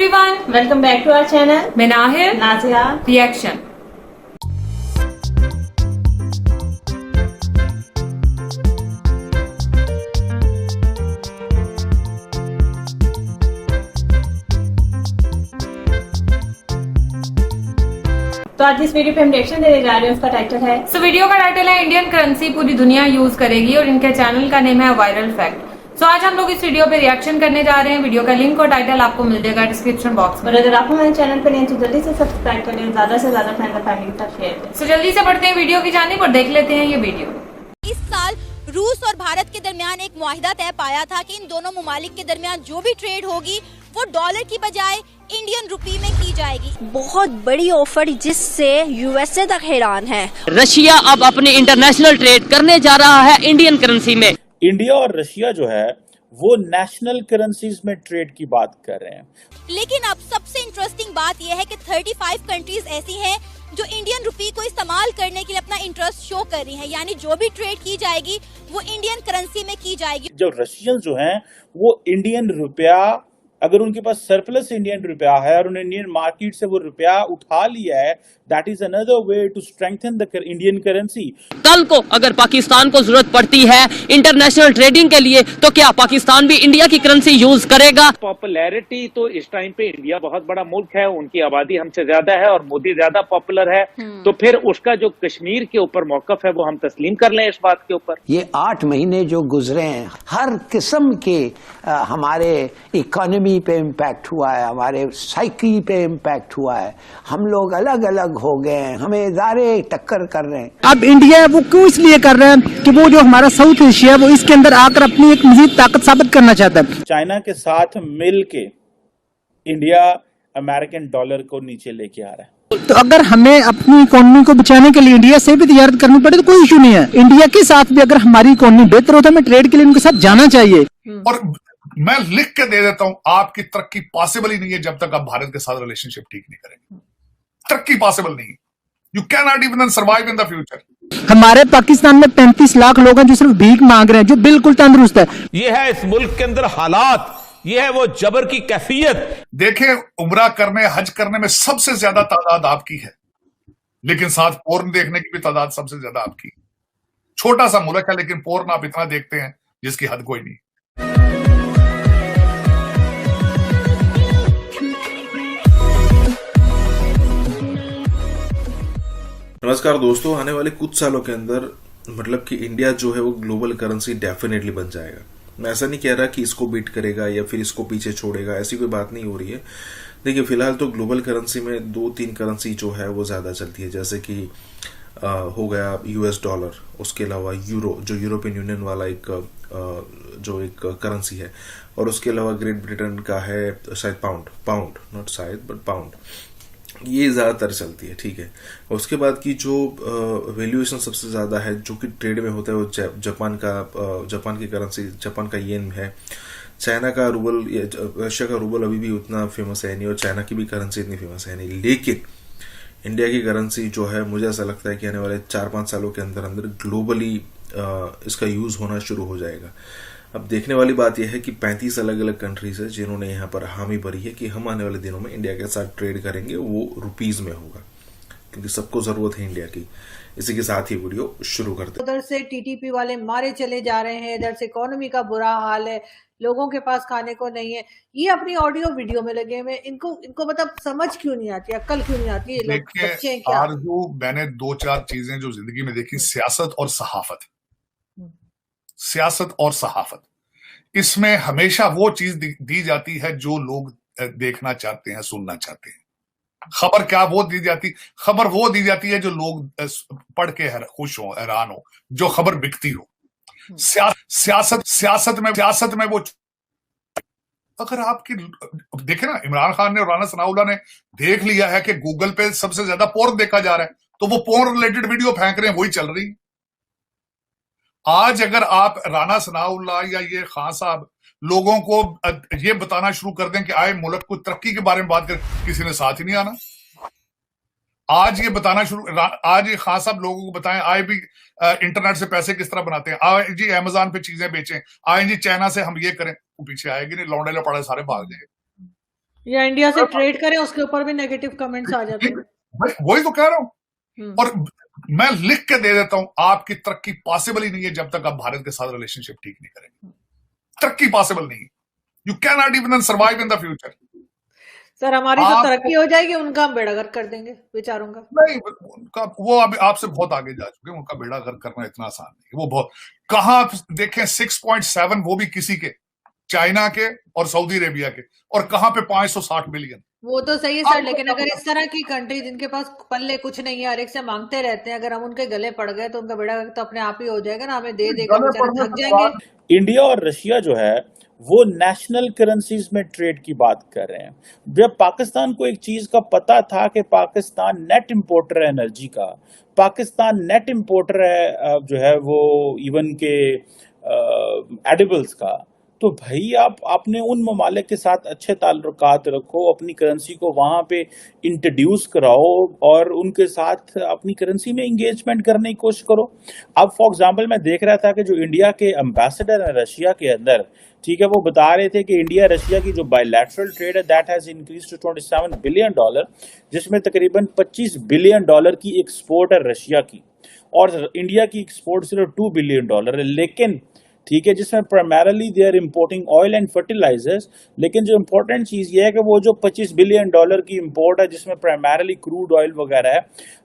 Everyone, welcome back to our channel. मैं Nahir, Nazia. Reaction. तो आज इस वीडियो पे हम रिएक्शन देने जा रहे हैं, उसका टाइटल है वीडियो का टाइटल है इंडियन करेंसी पूरी दुनिया यूज करेगी और इनके चैनल का नेम है वायरल फैक्ट। आज हम लोग इस वीडियो पे रिएक्शन करने जा रहे हैं। वीडियो का लिंक और टाइटल आपको मिल जाएगा डिस्क्रिप्शन बॉक्स में। और अगर आप हमारे चैनल पर नए हैं तो जल्दी से सब्सक्राइब करें, ज्यादा से ज्यादा फ्रेंड और फैमिली के साथ शेयर करें। जल्दी से बढ़ते हैं वीडियो की जानिब और देख लेते हैं ये वीडियो। इस साल रूस और भारत के दरमियान एक मुआहिदा तय पाया था कि इन दोनों मुमालिक के दरमियान जो भी ट्रेड होगी वो डॉलर की बजाय इंडियन रुपी में की जाएगी। बहुत बड़ी ऑफर जिससे यूएसए तक हैरान है। रशिया अब अपने इंटरनेशनल ट्रेड करने जा रहा है इंडियन करेंसी में। इंडिया और रशिया जो है वो नेशनल करेंसीज में ट्रेड की बात कर रहे हैं। लेकिन अब सबसे इंटरेस्टिंग बात यह है कि 35 कंट्रीज ऐसी हैं जो इंडियन रुपी को इस्तेमाल करने के लिए अपना इंटरेस्ट शो कर रही हैं, यानी जो भी ट्रेड की जाएगी वो इंडियन करेंसी में की जाएगी। जो रशियन जो हैं वो इंडियन रुपया, अगर उनके पास सरप्लस इंडियन रुपया है और उन्हें इंडियन मार्केट से वो रुपया उठा लिया है, that is another way to strengthen the Indian currency. कल को अगर पाकिस्तान को जरूरत पड़ती है इंटरनेशनल ट्रेडिंग के लिए तो क्या पाकिस्तान भी इंडिया की करेंसी यूज करेगा? पॉपुलैरिटी तो इस टाइम पे इंडिया बहुत बड़ा मुल्क है, उनकी आबादी हमसे ज्यादा है और मोदी ज्यादा पॉपुलर है, तो फिर उसका जो कश्मीर के ऊपर मौकफ है वो हम तस्लीम कर लें इस बात के ऊपर। ये 8 महीने जो गुजरे हैं हर किस्म के हमारे इकोनॉमी पे इम्पैक्ट हुआ है, हमारे साइकी पे इम्पैक्ट हुआ है। हम लोग अलग अलग हो गए हैं, हमें इदारे टक्कर कर रहे हैं। अब इंडिया वो क्यों इसलिए कर रहे हैं कि वो जो हमारा साउथ एशिया है वो इसके अंदर आकर अपनी एक मजीद ताकत साबित करना चाहता है। चाइना के साथ मिल के इंडिया अमेरिकन डॉलर को नीचे लेके आ रहा है। तो अगर हमें अपनी इकोनॉमी को बचाने के लिए इंडिया से भी तजारत करनी पड़े तो कोई इशू नहीं है। इंडिया के साथ भी अगर हमारी इकोनॉमी बेहतर हो तो हमें ट्रेड के लिए उनके साथ जाना चाहिए। और मैं लिख के दे देता हूं, आपकी तरक्की पॉसिबल ही नहीं है जब तक आप भारत के साथ रिलेशनशिप ठीक नहीं करेंगे। तरक्की पॉसिबल नहीं है। You can not even survive in the future. हमारे पाकिस्तान में 35 लाख लोग हैं जो सिर्फ भीख मांग रहे हैं, जो बिल्कुल तंदुरुस्त है। ये है इस मुल्क के अंदर हालात, ये है वो जबर की कैफियत। देखें, उम्रा करने हज करने में सबसे ज्यादा तादाद आपकी है, लेकिन साथ पोर्न देखने की भी तादाद सबसे ज्यादा आपकी। छोटा सा मुल्क है लेकिन पोर्न आप इतना देखते हैं जिसकी हद कोई नहीं। नमस्कार दोस्तों, आने वाले कुछ सालों के अंदर मतलब कि इंडिया जो है वो ग्लोबल करेंसी डेफिनेटली बन जाएगा। मैं ऐसा नहीं कह रहा कि इसको बीट करेगा या फिर इसको पीछे छोड़ेगा, ऐसी कोई बात नहीं हो रही है। देखिए, फिलहाल तो ग्लोबल करेंसी में 2-3 करेंसी जो है वो ज्यादा चलती है, जैसे कि हो गया यूएस डॉलर, उसके अलावा यूरो जो यूरोपियन यूनियन वाला जो एक करेंसी है, और उसके अलावा ग्रेट ब्रिटेन का है शायद पाउंड नॉट शायद बट पाउंड, ये ज्यादातर चलती है। ठीक है, उसके बाद की जो वैल्यूएशन सबसे ज्यादा है जो कि ट्रेड में होता है वो जापान की करेंसी, जापान का येन है। चाइना का रूबल, रशिया का रूबल अभी भी उतना फेमस है नहीं और चाइना की भी करेंसी इतनी फेमस है नहीं। लेकिन इंडिया की करेंसी जो है मुझे ऐसा लगता है कि आने वाले 4-5 सालों के अंदर अंदर ग्लोबली इसका यूज होना शुरू हो जाएगा। अब देखने वाली बात यह है कि 35 अलग अलग कंट्रीज है जिन्होंने यहाँ पर हामी भरी है कि हम आने वाले दिनों में इंडिया के साथ ट्रेड करेंगे, वो रुपीज में होगा, क्योंकि सबको जरूरत है इंडिया की। इसी के साथ ही वीडियो शुरू करते हैं। उधर से टीटीपी वाले मारे चले जा रहे हैं, इधर से इकोनॉमी का बुरा हाल है, लोगों के पास खाने को नहीं है। ये अपनी ऑडियो वीडियो में लगे हुए, इनको मतलब समझ क्यों नहीं आती, अक्ल क्यों नहीं आती? लोग बच्चे हैं क्या? आरजू, मैंने 2-4 चीजें जो जिंदगी में देखी, सियासत और सहाफत। सियासत और सहाफत, इसमें हमेशा वो चीज दी जाती है जो लोग देखना चाहते हैं, सुनना चाहते हैं। खबर क्या वो दी जाती, खबर वो दी जाती है जो लोग पढ़ के खुश हो, हैरान हो, जो खबर बिकती हो। सियासत में वो, अगर आपकी देखे ना, इमरान खान ने और राना सनाउल्लाह ने देख लिया है कि गूगल पे सबसे ज्यादा पोर्न देखा जा रहा है, तो वो पोर्न रिलेटेड वीडियो फेंक रहे हैं, वही चल रही है। आज अगर आप राना सनाउल्लाह या ये खान साहब लोगों को ये बताना शुरू कर दें कि आए मुल्क को तरक्की के बारे में बात करें, किसी ने साथ ही नहीं आना। आज ये बताना आज ये खान साहब लोगों को बताएं, आए भी इंटरनेट से पैसे किस तरह बनाते हैं, आए जी अमेज़न पे चीजें बेचें, आए जी चाइना से हम ये करें, वो पीछे आएगी नहीं, लौंडे लपड़े सारे भाग जाएंगे। या इंडिया से ट्रेड करें उसके ऊपर भी नेगेटिव कमेंट्स आ जाते हैं। वही तो कह रहा हूं। और मैं लिख के दे देता हूं, आपकी तरक्की पॉसिबल ही नहीं है जब तक आप भारत के साथ रिलेशनशिप ठीक नहीं करेंगे। तरक्की पॉसिबल नहीं है। You can not even survive in the future. Sir हमारी तो तरक्की हो जाएगी, उनका हम बेड़ा गर्क कर देंगे बेचारों का। नहीं, उनका वो अभी आपसे बहुत आगे जा चुके हैं, उनका बेड़ा गर्क करना इतना आसान नहीं है। वो बहुत कहां देखें 6.7 वो भी किसी के, चाइना के और सऊदी अरेबिया के, और कहां पे 560 मिलियन। वो तो सही है सर, लेकिन अगर इस तरह की कंट्री जिनके पास पल्ले कुछ नहीं है, हर एक से मांगते रहते हैं, अगर हम उनके गले पड़ गए तो उनका बेड़ा गर्क तो अपने आप ही हो जाएगा ना, हमें दे देगा बेचारे थक जाएंगे। इंडिया और रशिया जो है वो नेशनल करेंसीज में ट्रेड की बात कर रहे हैं। जब पाकिस्तान को एक चीज का पता था कि पाकिस्तान नेट इंपोर्टर है एनर्जी का, पाकिस्तान नेट इंपोर्टर है जो है वो इवन के एडिबल्स का, तो भाई आपने उन ममालिक के साथ अच्छे ताल्लुकात रखो, अपनी करेंसी को वहां पे इंट्रोड्यूस कराओ और उनके साथ अपनी करेंसी में इंगेजमेंट करने की कोशिश करो। अब फॉर एग्जांपल मैं देख रहा था कि जो इंडिया के एम्बेसडर है रशिया के अंदर, ठीक है, वो बता रहे थे कि इंडिया रशिया की जो बायलैटरल ट्रेड है that has increase to $27 billion, जिसमें तकरीबन $25 बिलियन की एक्सपोर्ट है रशिया की, और इंडिया की एक्सपोर्ट सिर्फ $2 बिलियन है। लेकिन ठीक है, जिसमें primarily they are importing oil and fertilizers, लेकिन जो इंपॉर्टेंट चीज ये है कि वो जो $25 बिलियन की इंपोर्ट है जिसमें प्राइमरली क्रूड ऑयल वगैरह है।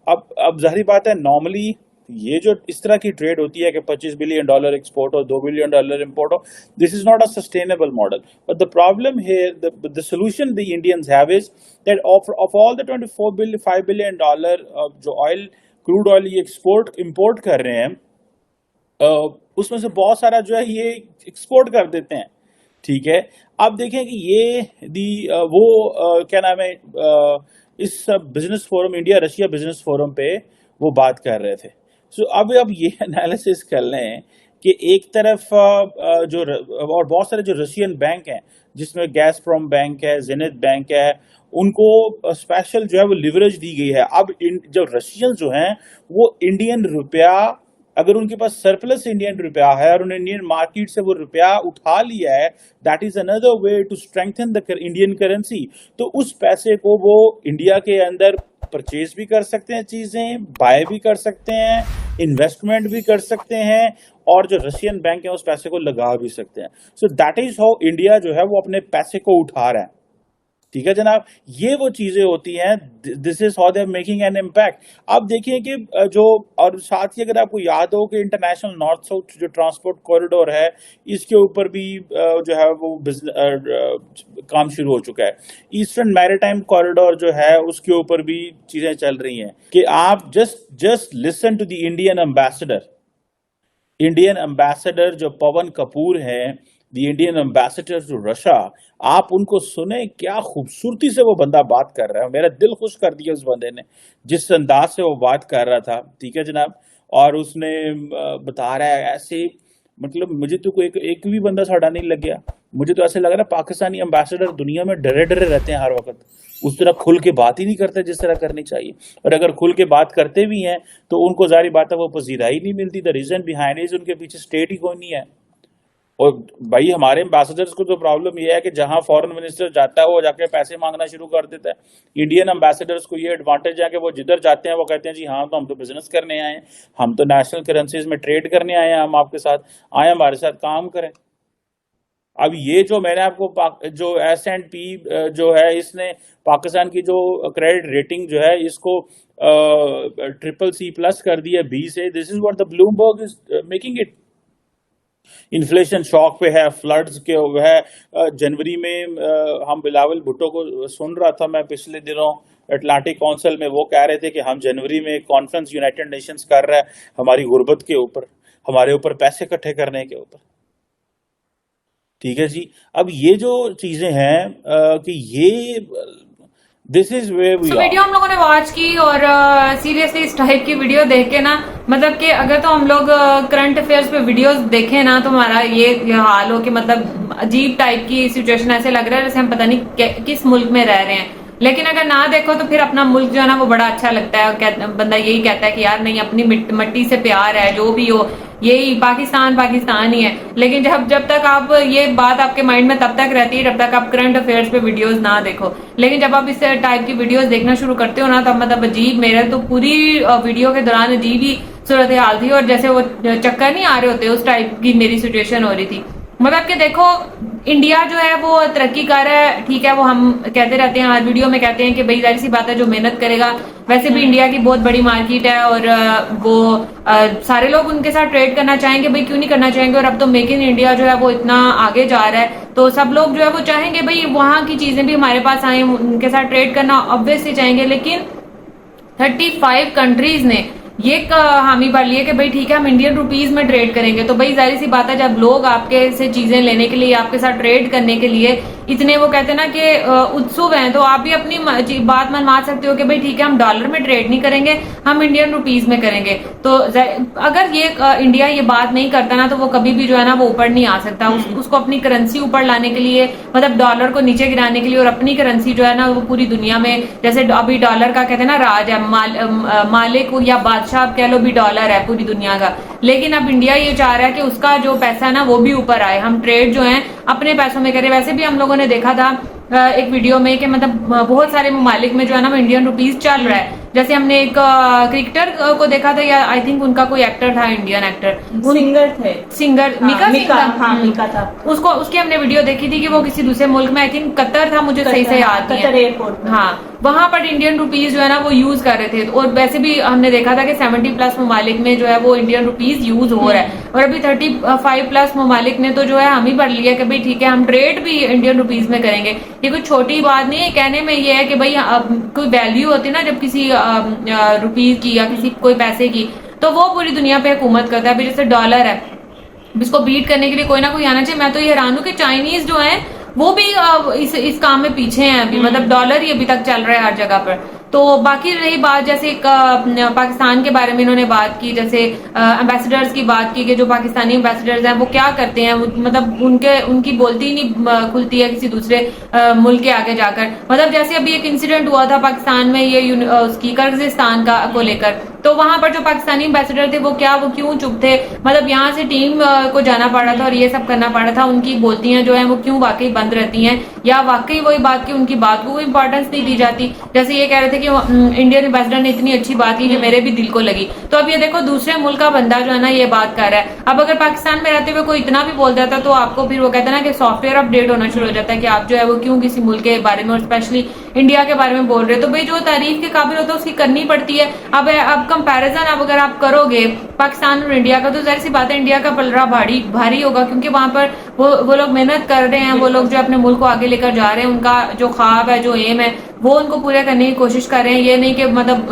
अब जाहिर बात है, नॉर्मली ये जो इस तरह की ट्रेड होती है कि $25 बिलियन एक्सपोर्ट हो, $2 बिलियन इंपोर्ट हो, this is not a sustainable model. But the problem here, the solution the Indians have is that of all the $5 billion जो ऑयल क्रूड ऑयल ये इंपोर्ट कर रहे हैं, उसमें से बहुत सारा जो है ये एक्सपोर्ट कर देते हैं। ठीक है, आप देखें कि ये क्या नाम है, इस business forum, India Russia business forum पे वो बात कर रहे थे। सो अब ये एनालिसिस कर लें कि एक तरफ और बहुत सारे जो रशियन बैंक हैं जिसमें गैसप्रोम बैंक है, जेनिथ बैंक है, उनको स्पेशल जो है वो लिवरेज दी गई है। अब जो रशियन जो हैं वो इंडियन रुपया, अगर उनके पास सरप्लस इंडियन रुपया है और उन्हें इंडियन मार्केट से वो रुपया उठा लिया है, that is another way to strengthen the Indian currency. तो उस पैसे को वो इंडिया के अंदर परचेज भी कर सकते हैं, चीजें बाय भी कर सकते हैं, इन्वेस्टमेंट भी कर सकते हैं, और जो रशियन बैंक है उस पैसे को लगा भी सकते हैं। So that is how India जो है वो अपने पैसे को उठा रहा है। ठीक है जनाब, ये वो चीजें होती हैं, this is how they are making an impact. अब देखिए कि जो, और साथ ही अगर आपको याद हो कि इंटरनेशनल नॉर्थ साउथ जो ट्रांसपोर्ट कॉरिडोर है, इसके ऊपर भी जो है वो काम शुरू हो चुका है। ईस्टर्न मैरीटाइम कॉरिडोर जो है उसके ऊपर भी चीजें चल रही हैं कि आप just listen to the Indian ambassador जो पवन कपूर है, the Indian ambassador to Russia, आप उनको सुने, क्या खूबसूरती से वो बंदा बात कर रहा है। मेरा दिल खुश कर दिया उस बंदे ने, जिस अंदाज से वो बात कर रहा था। ठीक है जनाब, और उसने बता रहा है ऐसे, मतलब मुझे तो कोई एक भी बंदा साड़ा नहीं लग गया। मुझे तो ऐसे लग रहा है पाकिस्तानी एम्बेसडर दुनिया में डरे डरे रहते हैं हर वक्त, उस तरह खुल के बात ही नहीं करते जिस तरह करनी चाहिए। और अगर खुल के बात करते भी हैं तो उनको जारी बात है वो पजीराई नहीं मिलती। द रीजन बिहाइंड इज उनके पीछे स्टेट ही कोई नहीं है। और भाई हमारे एम्बेसडर्स को तो प्रॉब्लम ये है कि जहां फॉरेन मिनिस्टर जाता है वो जाके पैसे मांगना शुरू कर देता है। इंडियन एम्बेसडर्स को ये एडवांटेज है कि वो जिधर जाते हैं वो कहते हैं जी हाँ, तो हम तो बिजनेस करने आए हैं, हम तो नेशनल करेंसीज में ट्रेड करने आए हैं, हम आपके साथ आए, हमारे साथ काम करें। अब ये जो मैंने आपको जो S&P जो है, इसने पाकिस्तान की जो क्रेडिट रेटिंग जो है इसको CCC+ कर दी है B से। This is what the Bloomberg is making it. Inflation shock पे है, फ्लड्स के है। जनवरी में हम बिलावल भुट्टो को सुन रहा था मैं पिछले दिनों अटलांटिक काउंसिल में, वो कह रहे थे कि हम जनवरी में कॉन्फ्रेंस यूनाइटेड नेशंस कर रहा है हमारी गुर्बत के ऊपर, हमारे ऊपर पैसे इकट्ठे करने के ऊपर। ठीक है जी, अब ये जो चीजें हैं कि ये this is where we are. Video हम लोगों ने वॉच की और सीरियसली इस टाइप की वीडियो देख के ना, मतलब कि अगर तो हम लोग करंट अफेयर्स पे वीडियोस देखें ना तो हमारा ये हाल हो कि मतलब अजीब टाइप की सिचुएशन, ऐसे लग रहा है जैसे हम पता नहीं किस मुल्क में रह रहे हैं। लेकिन अगर ना देखो तो फिर अपना मुल्क जो है ना वो बड़ा अच्छा लगता है, और बंदा यही कहता है कि यार नहीं, अपनी मिट्टी से प्यार है, जो भी हो, यही पाकिस्तान पाकिस्तान ही है। लेकिन जब तक आप ये बात आपके माइंड में तब तक रहती है जब तक आप करंट अफेयर्स पे वीडियोस ना देखो। लेकिन जब आप इस टाइप की वीडियोस देखना शुरू करते हो ना, तब मतलब अजीब, मेरे तो पूरी वीडियो के दौरान अजीब ही सूरत हाल थी, और जैसे वो चक्कर नहीं आ रहे होते उस टाइप की मेरी सिचुएशन हो रही थी। मतलब कि देखो, इंडिया जो है वो तरक्की कर रहा है, ठीक है, वो हम कहते रहते हैं, हर वीडियो में कहते हैं कि भाई जाहिर सी बात है जो मेहनत करेगा, वैसे भी इंडिया की बहुत बड़ी मार्केट है, और वो सारे लोग उनके साथ ट्रेड करना चाहेंगे, भाई क्यों नहीं करना चाहेंगे। और अब तो मेक इन इंडिया जो है वो इतना आगे जा रहा है, तो सब लोग जो है वो चाहेंगे भाई वहां की चीजें भी हमारे पास आए, उनके साथ ट्रेड करना ऑब्वियसली चाहेंगे। लेकिन 35 कंट्रीज ने ये हामी भर ली है कि भाई ठीक है हम इंडियन रुपीज में ट्रेड करेंगे। तो भाई जाहिर सी बात है जब लोग आपके से चीजें लेने के लिए, आपके साथ ट्रेड करने के लिए इतने वो कहते हैं ना कि उत्सुक हैं, तो आप भी अपनी बात मनवा सकते हो कि भाई ठीक है हम डॉलर में ट्रेड नहीं करेंगे, हम इंडियन रुपीज में करेंगे। तो अगर ये इंडिया ये बात नहीं करता ना, तो वो कभी भी जो है ना वो ऊपर नहीं आ सकता। उसको अपनी करेंसी ऊपर लाने के लिए, मतलब डॉलर को नीचे गिराने के लिए, और अपनी करेंसी जो है ना वो पूरी दुनिया में, जैसे अभी डॉलर का कहते हैं ना राज है, मालिक या बादशाह आप कह लो भी डॉलर है पूरी दुनिया का। लेकिन अब इंडिया ये चाह रहा है कि उसका जो पैसा है ना वो भी ऊपर आए, हम ट्रेड जो है अपने पैसों में करें। वैसे भी हम लोगों ने देखा था एक वीडियो में कि मतलब बहुत सारे ममालिक में जो है ना इंडियन रुपीज चल रहा है। जैसे हमने एक क्रिकेटर को देखा था, या आई थिंक उनका कोई एक्टर था, इंडियन एक्टर, सिंगर मीका था, उसको उसकी हमने वीडियो देखी थी कि वो किसी दूसरे मुल्क में, आई थिंक कतर था, मुझे सही से याद नहीं है, हाँ, वहां पर इंडियन रुपीज जो है ना वो यूज कर रहे थे। और वैसे भी हमने देखा था कि 70+ ममालिक में जो है वो इंडियन रुपीज यूज हो रहा है, और अभी 35+ ममालिक ने तो जो है हम ही भर लिया कि भाई ठीक है हम ट्रेड भी इंडियन रुपीज में करेंगे। ये कोई छोटी बात नहीं है, कहने में ये है कि भाई कोई वैल्यू होती है ना जब किसी रुपीज की या किसी कोई पैसे की, तो वो पूरी दुनिया पे हुकूमत करता है। जैसे डॉलर है, इसको बीट करने के लिए कोई ना कोई आना चाहिए। मैं तो ये हैरान हूं कि चाइनीज जो है वो भी इस काम में पीछे हैं अभी, मतलब डॉलर ही अभी तक चल रहा है हर जगह पर। तो बाकी रही बात, जैसे पाकिस्तान के बारे में इन्होंने बात की, जैसे एम्बेसडर्स की बात की कि जो पाकिस्तानी एम्बेसडर्स हैं वो क्या करते हैं, मतलब उनकी बोलती ही नहीं खुलती है किसी दूसरे मुल्क के आगे जाकर। मतलब जैसे अभी एक इंसिडेंट हुआ था पाकिस्तान में, ये उसकी किर्गिस्तान को लेकर, तो वहां पर जो पाकिस्तानी एम्बेसडर थे वो क्यों चुप थे, मतलब यहाँ से टीम को जाना पड़ रहा था और ये सब करना पड़ रहा था, उनकी बोलतियां जो है वो क्यों वाकई बंद रहती हैं, या वाकई वही बात की उनकी बात को इंपॉर्टेंस नहीं दी जाती। जैसे ये कह रहे थे कि इंडियन एम्बेसडर ने इतनी अच्छी बात की कि मेरे भी दिल को लगी। तो अब ये देखो दूसरे मुल्क का बंदा जो है ना ये बात कर रहा है। अब अगर पाकिस्तान में रहते हुए कोई इतना भी बोल देता तो आपको फिर वो कहते हैं ना कि सॉफ्टवेयर अपडेट होना शुरू हो जाता है कि आप जो है वो क्यों किसी मुल्क के बारे में और स्पेशली इंडिया के बारे में बोल रहे हो। तो भाई जो तारीफ के काबिल होता है उसकी करनी पड़ती है। अब कंपैरिजन अब अगर आप करोगे पाकिस्तान और इंडिया का, तो जाहिर सी बात है इंडिया का पलड़ा भारी होगा, क्योंकि वहां पर वो लोग मेहनत कर रहे हैं, वो लोग जो अपने मुल्क को आगे लेकर जा रहे हैं, उनका जो ख्वाब है, जो एम है, वो उनको पूरा करने की कोशिश कर रहे हैं। ये नहीं कि मतलब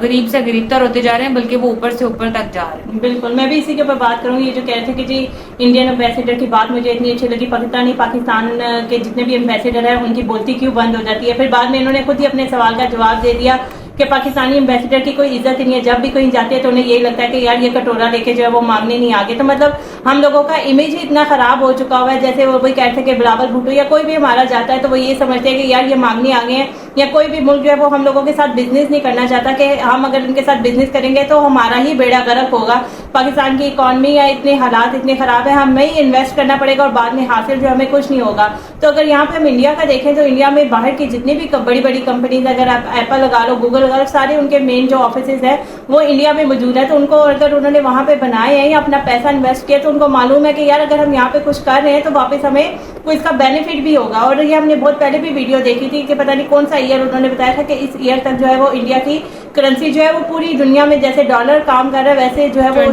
गरीब से गरीबतर होते जा रहे हैं, बल्कि वो ऊपर से ऊपर तक जा रहे हैं। बिल्कुल, मैं भी इसी के ऊपर बात करूंगी। ये जो कह रहे थे कि जी इंडियन एम्बेसडर की बात मुझे इतनी अच्छी लगी, पाकिस्तान के जितने भी एम्बेसडर हैं उनकी बोलती क्यों बंद हो जाती है। फिर बाद में इन्होंने खुद ही अपने सवाल का जवाब दे दिया कि पाकिस्तानी एम्बेसडर की कोई इज्जत नहीं है, जब भी कहीं जाते हैं तो उन्हें यही लगता है कि यार ये कटोरा लेके जो है वो मांगने नहीं आगे। तो मतलब हम लोगों का इमेज ही इतना खराब हो चुका हुआ है। जैसे वो वही कहते हैं कि बिलावल भुट्टो या कोई भी हमारा जाता है तो वो ये समझते हैं कि यार ये मांगने आ गए हैं, या कोई भी मुल्क जो है वो हम लोगों के साथ बिजनेस नहीं करना चाहता कि हम अगर इनके साथ बिजनेस करेंगे तो हमारा ही बेड़ा गर्क होगा। पाकिस्तान की इकॉनमी या इतने हालात इतने खराब है, हमें ही इन्वेस्ट करना पड़ेगा और बाद में हासिल जो हमें कुछ नहीं होगा। तो अगर यहाँ पे हम इंडिया का देखें तो इंडिया में बाहर की जितनी भी बड़ी बड़ी कंपनीज, अगर आप एप्पल लगा लो, गूगल लगा लो, सारे उनके मेन जो ऑफिसेज है वो इंडिया में मौजूद है। तो उनको अगर उन्होंने वहां पे बनाए हैं या अपना पैसा इन्वेस्ट किया तो उनको मालूम है कि यार अगर हम यहाँ पे कुछ कर रहे हैं तो वापस हमें कोई इसका बेनिफिट भी होगा। और ये हमने बहुत पहले भी वीडियो देखी थी कि पता नहीं कौन सा ईयर उन्होंने बताया था कि इस ईयर तक जो है वो इंडिया की करेंसी जो है वो पूरी दुनिया में जैसे डॉलर काम कर रहा है वैसे जो है वो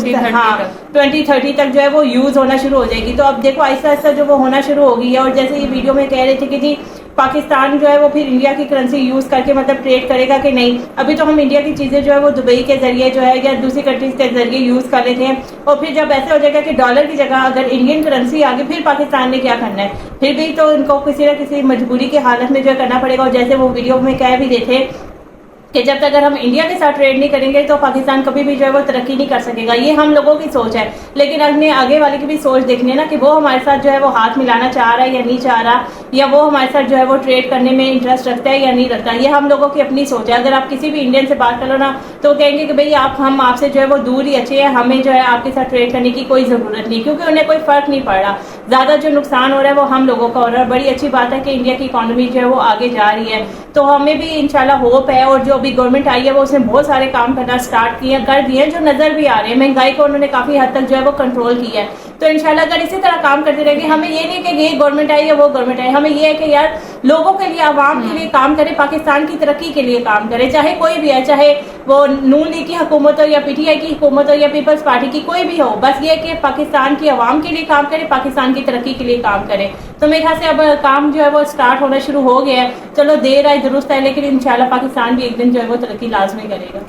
2030 तक जो है वो यूज होना शुरू हो जाएगी। तो अब देखो आहिस्ता आहिस्ता जो वो होना शुरू हो गई है। और जैसे ये वीडियो में कह रहे थे कि जी पाकिस्तान जो है वो फिर इंडिया की करेंसी यूज करके मतलब ट्रेड करेगा कि नहीं। अभी तो हम इंडिया की चीजें जो है वो दुबई के जरिए जो है या दूसरी कंट्रीज के जरिए यूज कर लेते हैं, और फिर जब ऐसे हो जाएगा कि डॉलर की जगह अगर इंडियन करेंसी आ गई, फिर पाकिस्तान ने क्या करना है? फिर भी तो इनको किसी न किसी मजबूरी की हालत में जो है करना पड़ेगा। और जैसे वो वीडियो में कह भी रहे थे कि जब तक अगर हम इंडिया के साथ ट्रेड नहीं करेंगे तो पाकिस्तान कभी भी जो है वो तरक्की नहीं कर सकेगा। ये हम लोगों की सोच है, लेकिन अपने आगे वाले की भी सोच देखनी है ना कि वो हमारे साथ जो है वो हाथ मिलाना चाह रहा है या नहीं चाह रहा, या वो हमारे साथ जो है वो ट्रेड करने में इंटरेस्ट रखता है या नहीं रखता। ये हम लोगों की अपनी सोच है। अगर आप किसी भी इंडियन से बात करो ना तो कहेंगे कि भाई हम आपसे जो है वो दूर ही अच्छे हैं, हमें जो है आपके साथ ट्रेड करने की कोई जरूरत नहीं, क्योंकि उन्हें कोई फर्क नहीं पड़ रहा। ज्यादा जो नुकसान हो रहा है वो हम लोगों का हो रहा है। बड़ी अच्छी बात है कि इंडिया की इकोनॉमी जो है वो आगे जा रही है, तो हमें भी इंशाल्लाह होप है। और जो अभी गवर्नमेंट आई है वो उसने बहुत सारे काम करना स्टार्ट किए कर दिए जो नजर भी आ रहे हैं। महंगाई को उन्होंने काफी हद तक जो है वो कंट्रोल किया है। तो इंशाल्लाह अगर इसी तरह काम करते रहेंगे, हमें ये नहीं कि ये गवर्नमेंट आई या वो गवर्नमेंट आई, हमें ये है कि यार लोगों के लिए, आवाम के लिए काम करे, पाकिस्तान की तरक्की के लिए काम करे, चाहे कोई भी है, चाहे वो नून लीग की हुकूमत हो या पीटीआई की हुकूमत हो या पीपल्स पार्टी की, कोई भी हो। बस ये कि पाकिस्तान की आवाम के लिए काम करे, पाकिस्तान की तरक्की के लिए काम करे। तो मेरे ख्याल से अब काम जो है वो स्टार्ट होना शुरू हो गया है। चलो देर आए दुरुस्त है, लेकिन इंशाल्लाह पाकिस्तान भी एक दिन जो है वो तरक्की लाजमी करेगा।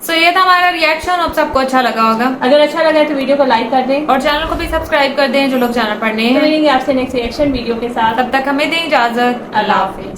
सो ये था हमारा रिएक्शन। अब सबको अच्छा लगा होगा। अगर अच्छा लगा तो वीडियो को लाइक कर दें और चैनल को भी सब्सक्राइब कर दें जो लोग चैनल पर नए हैं। मिलेंगे आपसे नेक्स्ट रिएक्शन वीडियो के साथ। तब तक हमें दें इजाजत। अल्लाह हाफिज।